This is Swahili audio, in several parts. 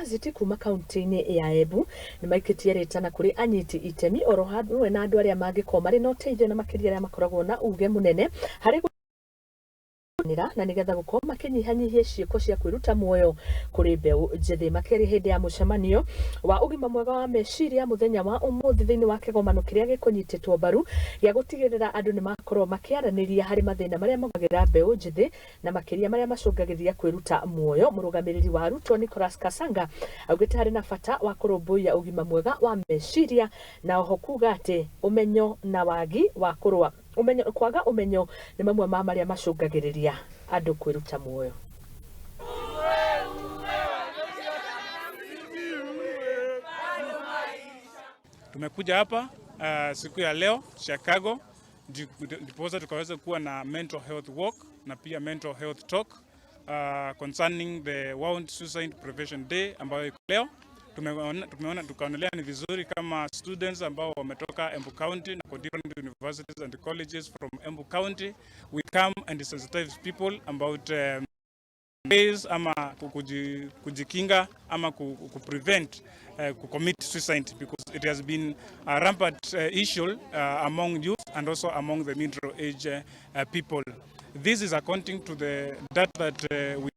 mauniversity kuma kaunti-ini ya Embu nimaikitie ritana kuri anyiti itemi oro hamwe na andu aria mangikorwo mari na uteithio na makiria aria makoragwo na uge munene hari na nigetha gukorwo makinyihanyihia ciiko cia kwiruta muoyo kuri mbeu njithi makiri hindi ya mucemanio wa ugima mwega wa meciria muthenya wa umuthi thiini wa kigomano kiria gikunyititwo mbaru gia gutigirira andu ni makorwo makiaraniria hari mathina maria magagira mbeu njithi na makiria maria macungagiria kwiruta muoyo. Murugamiriri wa Arutwo Nicholas Kasanga augite hari na bata wa kurumbuia ugima mwega wa meciria na oho kuga ati umenyo na wagi wa kuruwa kwaga umenyo ni mamwe ma maria macungagiriria andu kwiruta muoyo. Tumekuja hapa siku ya leo Chicago ndiposa tukaweza kuwa na mental health walk na pia mental health talk concerning the World Suicide Prevention Day ambayo iko leo. Tukaonelea ni vizuri kama students ambao wametoka Embu County na different universities and colleges from Embu County, we come and sensitize people about ways ama kujikinga ama kuprevent commit suicide, because it has been a rampant issue among youth and also among the middle age people. This is according to the data that we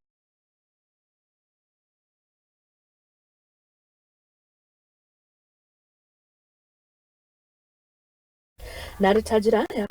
na ritajira ya